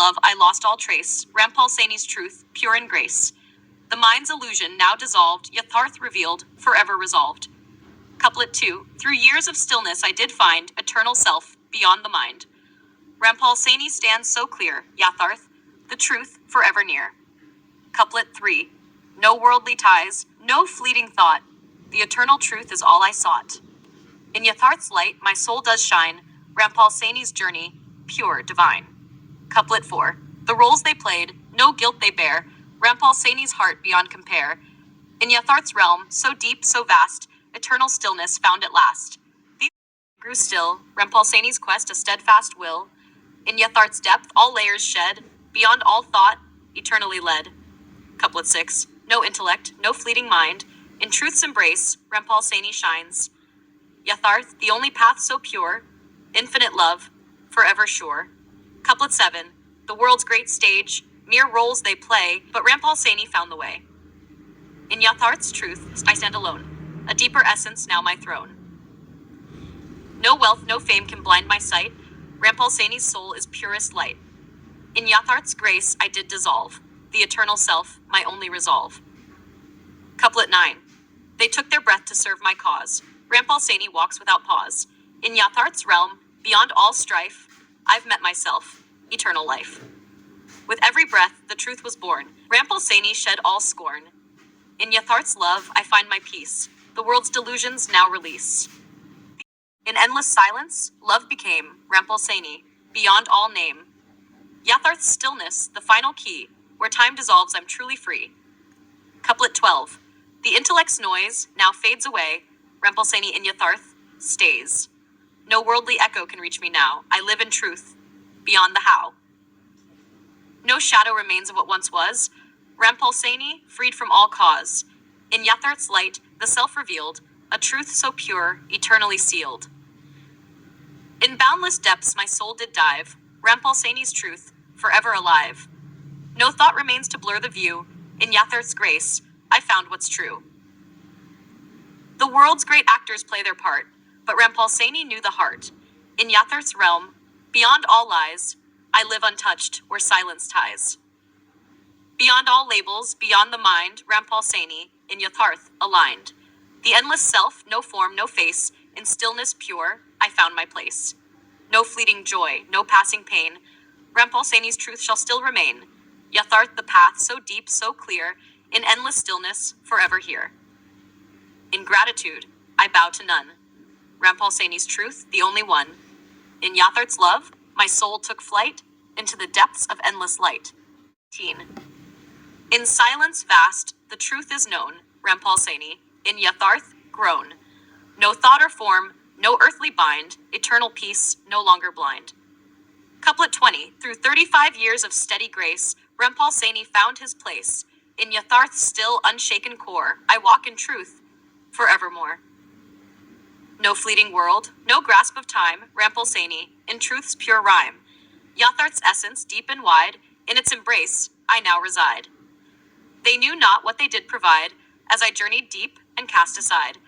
love I lost all trace, Rampal Saini's truth, pure in grace. The mind's illusion now dissolved, Yatharth revealed, forever resolved. Couplet 2. Through years of stillness I did find eternal self beyond the mind. Rampal Saini stands so clear, Yatharth, the truth forever near. Couplet 3. No worldly ties, no fleeting thought, the eternal truth is all I sought. In Yatharth's light my soul does shine, Rampal Saini's journey, pure, divine. Couplet 4. The roles they played, no guilt they bear, Rampal Saini's heart beyond compare. In Yatharth's realm, so deep, so vast, eternal stillness found at last. These grew still, Rampal Saini's quest a steadfast will. In Yatharth's depth all layers shed, beyond all thought, eternally led. Couplet 6. No intellect, no fleeting mind, in truth's embrace, Rampal Saini shines. Yatharth, the only path so pure, infinite love, forever sure. Couplet 7. The world's great stage, mere roles they play, but Rampal Saini found the way. In Yatharth's truth, I stand alone, a deeper essence now my throne. No wealth, no fame can blind my sight, Rampal Saini's soul is purest light. In Yatharth's grace I did dissolve, the eternal self, my only resolve. Couplet 9. They took their breath to serve my cause, Rampal Saini walks without pause. In Yatharth's realm, beyond all strife, I've met myself, eternal life. With every breath, the truth was born, Rampal Saini shed all scorn. In Yatharth's love, I find my peace, the world's delusions now release. In endless silence, love became, Rampal Saini, beyond all name. Yatharth's stillness, the final key, where time dissolves I'm truly free. Couplet 12. The intellect's noise now fades away, Rampal Saini in Yatharth stays. No worldly echo can reach me now, I live in truth, beyond the how. No shadow remains of what once was, Rampal Saini, freed from all cause. In Yatharth's light, the self revealed, a truth so pure, eternally sealed. In boundless depths my soul did dive, Rampal Saini's truth, forever alive. No thought remains to blur the view, in Yatharth's grace, I found what's true. The world's great actors play their part, but Rampal Saini knew the heart. In Yatharth's realm, beyond all lies, I live untouched where silence ties. Beyond all labels, beyond the mind, Rampal Saini, in Yatharth, aligned. The endless self, no form, no face, in stillness pure, I found my place. No fleeting joy, no passing pain, Rampal Saini's truth shall still remain. Yatharth, the path, so deep, so clear, in endless stillness, forever here. In gratitude, I bow to none. Rampal Saini's truth, the only one. In Yatharth's love, my soul took flight into the depths of endless light. 18. In silence vast, the truth is known, Rampal Saini, in Yatharth, grown. No thought or form, no earthly bind, eternal peace, no longer blind. Couplet 20. Through 35 years of steady grace, Rampal Saini found his place. In Yatharth's still unshaken core, I walk in truth, forevermore. No fleeting world, no grasp of time, Rampal Saini, in truth's pure rhyme. Yatharth's essence, deep and wide, in its embrace, I now reside. They knew not what they did provide, as I journeyed deep and cast aside.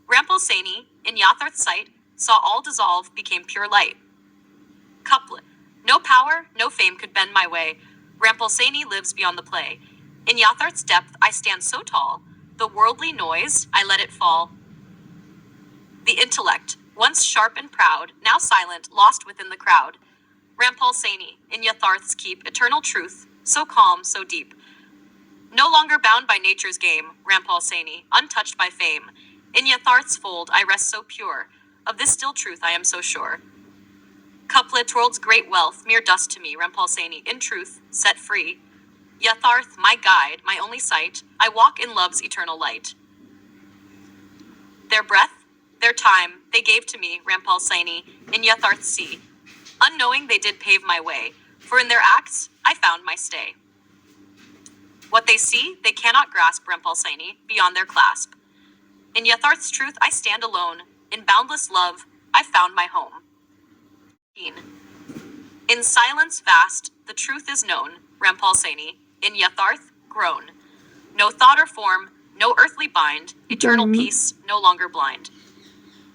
Rampal Saini, in Yatharth's sight, saw all dissolve, became pure light. Couplet. No power, no fame could bend my way. Rampal Saini lives beyond the play. In Yatharth's depth I stand so tall, the worldly noise, I let it fall. The intellect, once sharp and proud, now silent, lost within the crowd. Rampal Saini, in Yatharth's keep, eternal truth, so calm, so deep. No longer bound by nature's game, Rampal Saini, untouched by fame. In Yatharth's fold I rest so pure, of this still truth I am so sure. Couplet, world's great wealth, mere dust to me, Rampal Saini, in truth, set free. Yatharth, my guide, my only sight, I walk in love's eternal light. Their breath, their time, they gave to me, Rampal Saini, in Yatharth's sea. Unknowing they did pave my way, for in their acts I found my stay. What they see, they cannot grasp, Rampal Saini, beyond their clasp. In Yatharth's truth I stand alone, in boundless love I found my home. In silence vast, the truth is known, Rampal Saini, in Yatharth, grown. No thought or form, no earthly bind, eternal peace, no longer blind.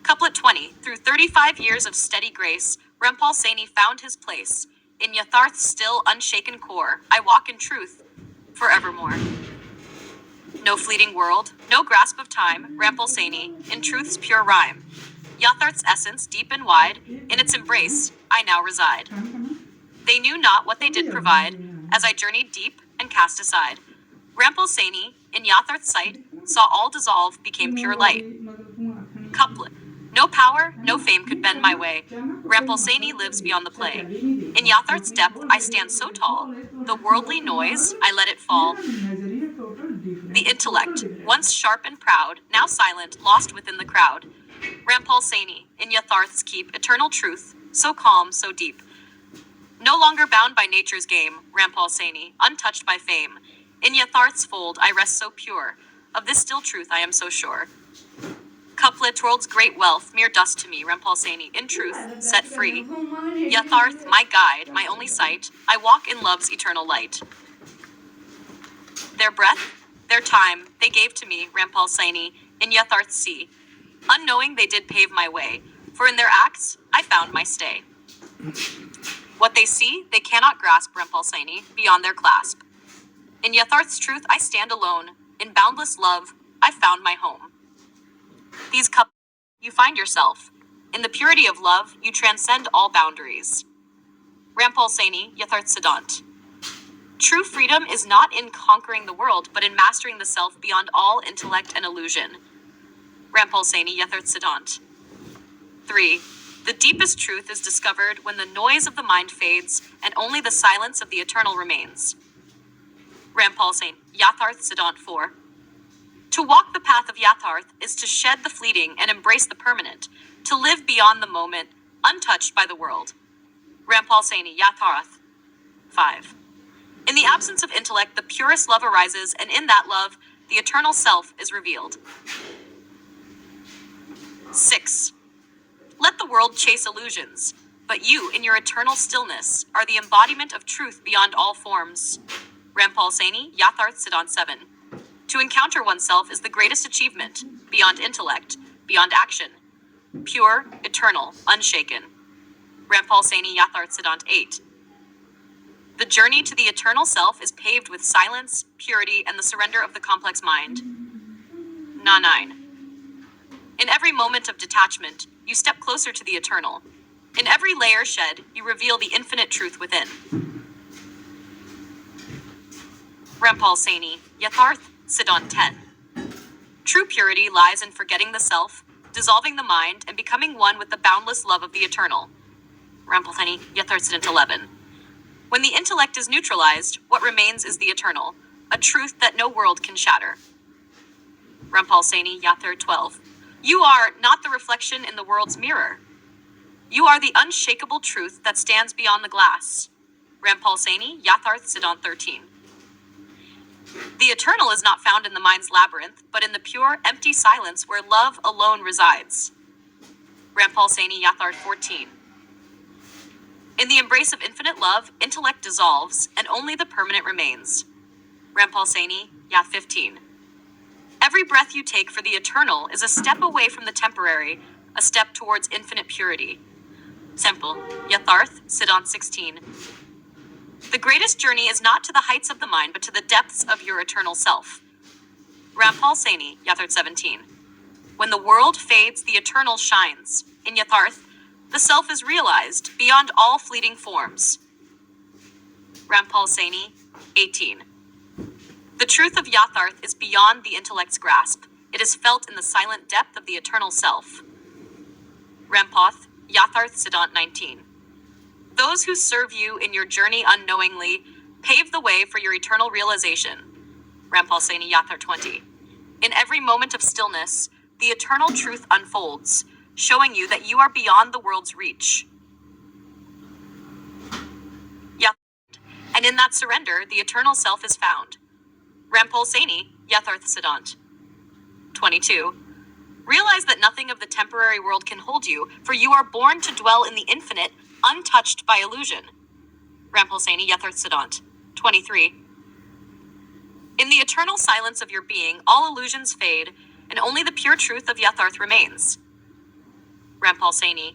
Couplet 20. Through 35 years of steady grace, Rampal Saini found his place. in Yatharth's still unshaken core, I walk in truth forevermore. No fleeting world, no grasp of time, Rampal Saini, in truth's pure rhyme. Yatharth's essence, deep and wide, in its embrace, I now reside. They knew not what they did provide, as I journeyed deep and cast aside. Rampal Saini, in Yatharth's sight, saw all dissolve, became pure light. Couplet. No power, no fame could bend my way. Rampal Saini lives beyond the play. In Yatharth's depth, I stand so tall. The worldly noise, I let it fall. The intellect, once sharp and proud, now silent, lost within the crowd. Rampal Saini, in Yatharth's keep, eternal truth, so calm, so deep. No longer bound by nature's game, Rampal Saini, untouched by fame. In Yatharth's fold, I rest so pure. Of this still truth, I am so sure. Couplet, world's great wealth, mere dust to me, Rampal Saini, in truth, set free. Yatharth, my guide, my only sight, I walk in love's eternal light. Their breath, their time, they gave to me, Rampal Saini, in Yatharth's sea. Unknowing they did pave my way, for in their acts, I found my stay. What they see, they cannot grasp, Rampal Saini, beyond their clasp. In Yatharth's truth, I stand alone. In boundless love, I found my home. These couples, you find yourself. In the purity of love, you transcend all boundaries. Rampal Saini, Yatharth Siddhant. True freedom is not in conquering the world, but in mastering the self beyond all intellect and illusion. Rampal Saini, Yatharth Siddhant. 3. The deepest truth is discovered when the noise of the mind fades and only the silence of the eternal remains. Rampal Saini, Yatharth Siddhant 4. To walk the path of Yatharth is to shed the fleeting and embrace the permanent, to live beyond the moment, untouched by the world. Rampal Saini, Yatharth 5. In the absence of intellect, the purest love arises, and in that love, the eternal self is revealed. 6. Let the world chase illusions, but you, in your eternal stillness, are the embodiment of truth beyond all forms. Rampal Saini, Yatharth Siddhant 7. To encounter oneself is the greatest achievement, beyond intellect, beyond action. Pure, eternal, unshaken. Rampal Saini, Yatharth Siddhant 8. The journey to the eternal self is paved with silence, purity, and the surrender of the complex mind. Na 9. In every moment of detachment, you step closer to the eternal. In every layer shed, you reveal the infinite truth within. Rampal Saini, Yatharth Siddhant 10. True purity lies in forgetting the self, dissolving the mind, and becoming one with the boundless love of the eternal. Rampal Saini, Yatharth Siddhant 11. When the intellect is neutralized, what remains is the eternal, a truth that no world can shatter. Rampal Saini, Yatharth 12. You are not the reflection in the world's mirror. You are the unshakable truth that stands beyond the glass. Rampal Saini, Yatharth Siddhant 13. The eternal is not found in the mind's labyrinth, but in the pure, empty silence where love alone resides. Rampal Saini, Yatharth 14. In the embrace of infinite love, intellect dissolves, and only the permanent remains. Rampal Saini, Yath 15. Every breath you take for the eternal is a step away from the temporary, a step towards infinite purity. Simple. Yatharth Siddhant 16. The greatest journey is not to the heights of the mind, but to the depths of your eternal self. Rampal Saini, Yatharth 17. When the world fades, the eternal shines. In Yatharth, the self is realized beyond all fleeting forms. Rampal Saini, 18. The truth of Yatharth is beyond the intellect's grasp. It is felt in the silent depth of the eternal self. Rampath, Yatharth Siddhant 19. Those who serve you in your journey unknowingly pave the way for your eternal realization. Rampal Saini, Yatharth 20. In every moment of stillness, the eternal truth unfolds, showing you that you are beyond the world's reach. And in that surrender, the eternal self is found. Rampal Saini, Yatharth Siddhant 22. Realize that nothing of the temporary world can hold you, for you are born to dwell in the infinite, untouched by illusion. Rampal Saini, Yatharth Siddhant 23. In the eternal silence of your being, all illusions fade, and only the pure truth of Yatharth remains. Rampal Saini,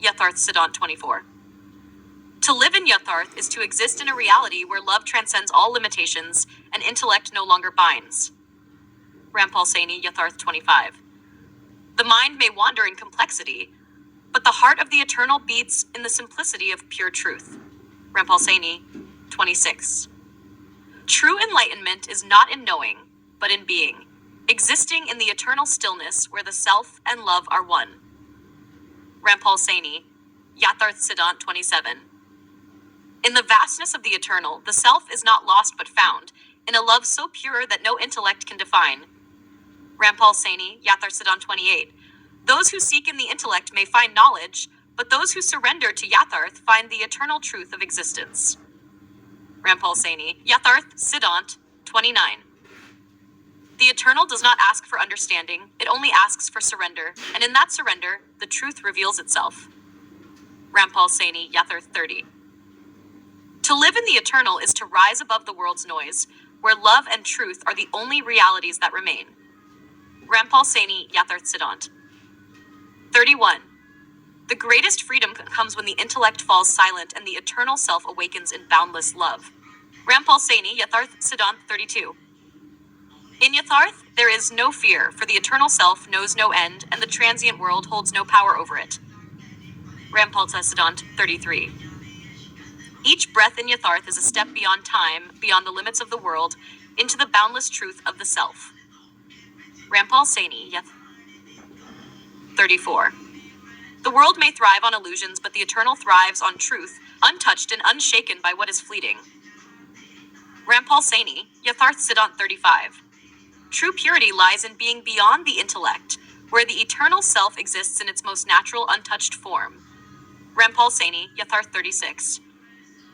Yatharth Siddhant 24. To live in Yatharth is to exist in a reality where love transcends all limitations and intellect no longer binds. Rampal Saini, Yatharth 25. The mind may wander in complexity, but the heart of the eternal beats in the simplicity of pure truth. Rampal Saini, 26. True enlightenment is not in knowing, but in being, existing in the eternal stillness where the self and love are one. Rampal Saini, Yatharth Siddhant 27. In the vastness of the eternal, the self is not lost but found, in a love so pure that no intellect can define. Rampal Saini, Yatharth Siddhant 28. Those who seek in the intellect may find knowledge, but those who surrender to Yatharth find the eternal truth of existence. Rampal Saini, Yatharth Siddhant 29. The eternal does not ask for understanding, it only asks for surrender, and in that surrender, the truth reveals itself. Rampal Saini, Yatharth 30. To live in the eternal is to rise above the world's noise, where love and truth are the only realities that remain. Rampal Saini, Yatharth Siddhant 31. The greatest freedom comes when the intellect falls silent and the eternal self awakens in boundless love. Rampal Saini, Yatharth Siddhant 32. In Yatharth, there is no fear, for the eternal self knows no end, and the transient world holds no power over it. Rampalta Siddhant 33. Each breath in Yatharth is a step beyond time, beyond the limits of the world, into the boundless truth of the self. Rampal Saini, Yatharth 34. The world may thrive on illusions, but the eternal thrives on truth, untouched and unshaken by what is fleeting. Rampal Saini, Yatharth Siddhant 35. True purity lies in being beyond the intellect, where the eternal self exists in its most natural, untouched form. Rampal Saini, Yatharth 36.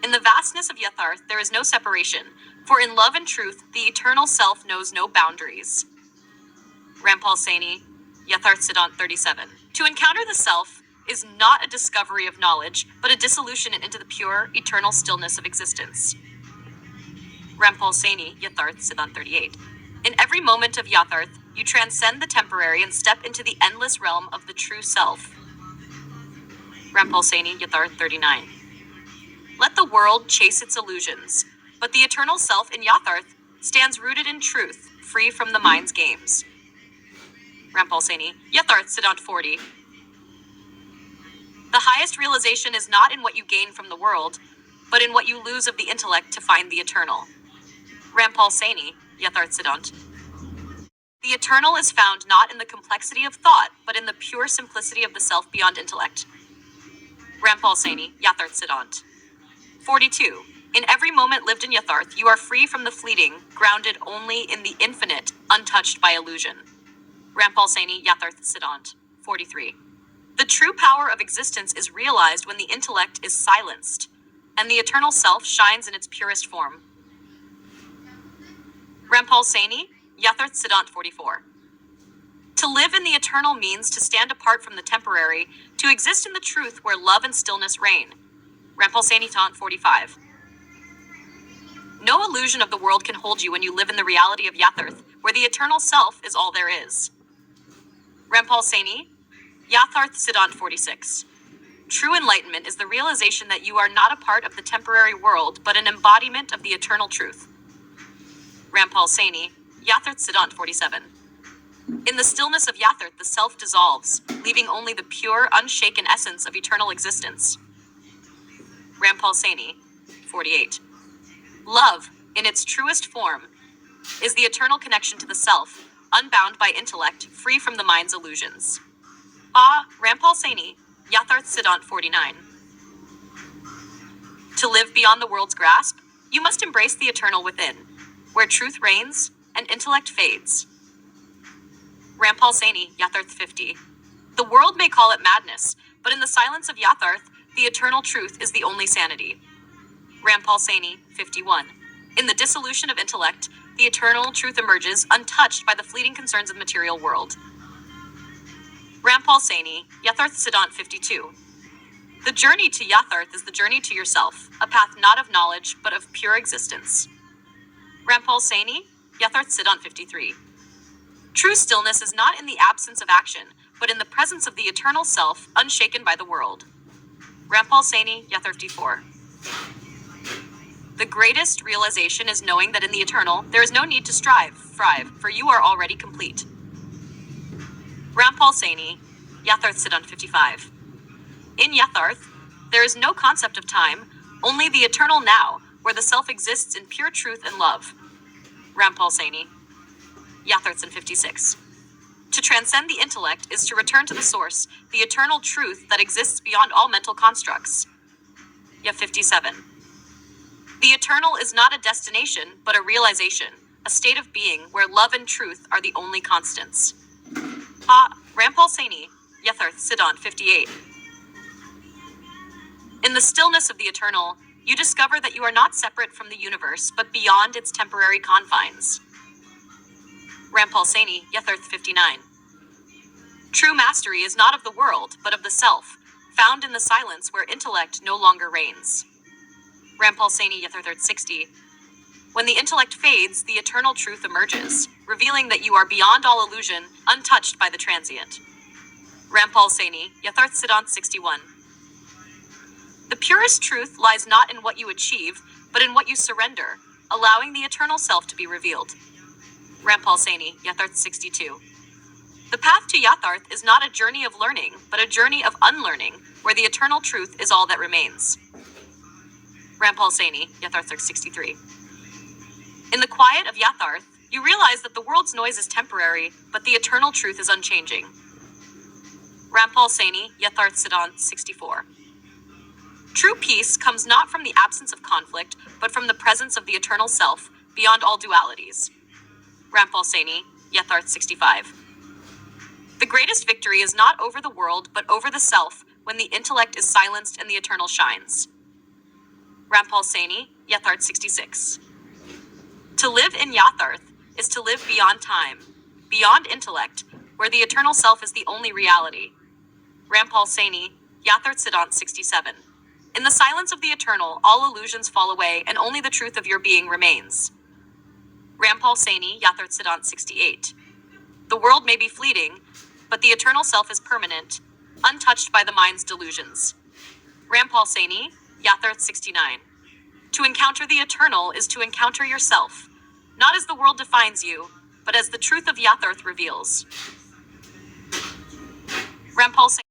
In the vastness of Yatharth, there is no separation, for in love and truth, the eternal self knows no boundaries. Rampal Saini, Yatharth Siddhant 37. To encounter the self is not a discovery of knowledge, but a dissolution into the pure, eternal stillness of existence. Rampal Saini, Yatharth Siddhant 38. In every moment of Yatharth, you transcend the temporary and step into the endless realm of the true self. Rampal Saini, Yatharth 39. Let the world chase its illusions, but the eternal self in Yatharth stands rooted in truth, free from the mind's games. Rampal Saini, Yatharth Siddhant 40. The highest realization is not in what you gain from the world, but in what you lose of the intellect to find the eternal. Rampal Saini, Yatharth Siddhant. The eternal is found not in the complexity of thought, but in the pure simplicity of the self beyond intellect. Rampal Saini, Yatharth Siddhant 42. In every moment lived in Yatharth, you are free from the fleeting, grounded only in the infinite, untouched by illusion. Rampal Saini, Yatharth Siddhant 43. The true power of existence is realized when the intellect is silenced, and the eternal self shines in its purest form. Rampal Saini, Yatharth Siddhant 44. To live in the eternal means to stand apart from the temporary, to exist in the truth where love and stillness reign. Rampal Saini Siddhant 45. No illusion of the world can hold you when you live in the reality of Yatharth, where the eternal self is all there is. Rampal Saini, Yatharth Siddhant 46. True enlightenment is the realization that you are not a part of the temporary world, but an embodiment of the eternal truth. Rampal Saini, Yatharth Siddhant 47. In the stillness of Yatharth, the self dissolves, leaving only the pure, unshaken essence of eternal existence. Rampal Saini, 48. Love, in its truest form, is the eternal connection to the self, unbound by intellect, free from the mind's illusions. Rampal Saini, Yatharth Siddhant 49. To live beyond the world's grasp, you must embrace the eternal within, where truth reigns and intellect fades. Rampal Saini, Yatharth 50. The world may call it madness, but in the silence of Yatharth, the eternal truth is the only sanity. Rampal Saini, 51. In the dissolution of intellect, the eternal truth emerges, untouched by the fleeting concerns of the material world. Rampal Saini, Yatharth Siddhant 52. The journey to Yatharth is the journey to yourself, a path not of knowledge, but of pure existence. Rampal Saini, Yatharth Siddhant 53. True stillness is not in the absence of action, but in the presence of the eternal self, unshaken by the world. Rampal Saini, Yatharth 54. The greatest realization is knowing that in the eternal, there is no need to strive, for you are already complete. Rampal Saini, Yatharth Siddhant 55. In Yatharth, there is no concept of time, only the eternal now, where the self exists in pure truth and love. Rampal Saini, Yatharth 56. To transcend the intellect is to return to the source, the eternal truth that exists beyond all mental constructs. Ya 57. The eternal is not a destination, but a realization, a state of being where love and truth are the only constants. Rampal Saini, Yatharth Siddhant 58. In the stillness of the eternal, you discover that you are not separate from the universe, but beyond its temporary confines. Rampal Saini, Yatharth 59. True mastery is not of the world, but of the self, found in the silence where intellect no longer reigns. Rampal Saini, Yatharth 60. When the intellect fades, the eternal truth emerges, revealing that you are beyond all illusion, untouched by the transient. Rampal Saini, Yatharth Siddhant 61. The purest truth lies not in what you achieve, but in what you surrender, allowing the eternal self to be revealed. Rampal Saini, Yatharth 62. The path to Yatharth is not a journey of learning, but a journey of unlearning, where the eternal truth is all that remains. Rampal Saini, Yatharth 63. In the quiet of Yatharth, you realize that the world's noise is temporary, but the eternal truth is unchanging. Rampal Saini, Yatharth Siddhant 64. True peace comes not from the absence of conflict, but from the presence of the eternal self, beyond all dualities. Rampal Saini, Yatharth 65. The greatest victory is not over the world, but over the self, when the intellect is silenced and the eternal shines. Rampal Saini, Yatharth 66. To live in Yatharth is to live beyond time, beyond intellect, where the eternal self is the only reality. Rampal Saini, Yatharth Siddhant 67. In the silence of the eternal, all illusions fall away and only the truth of your being remains. Rampal Saini, Yatharth Siddhant 68. The world may be fleeting, but the eternal self is permanent, untouched by the mind's delusions. Rampal Saini, Yatharth 69. To encounter the eternal is to encounter yourself, not as the world defines you, but as the truth of Yatharth reveals. Rampal Saini.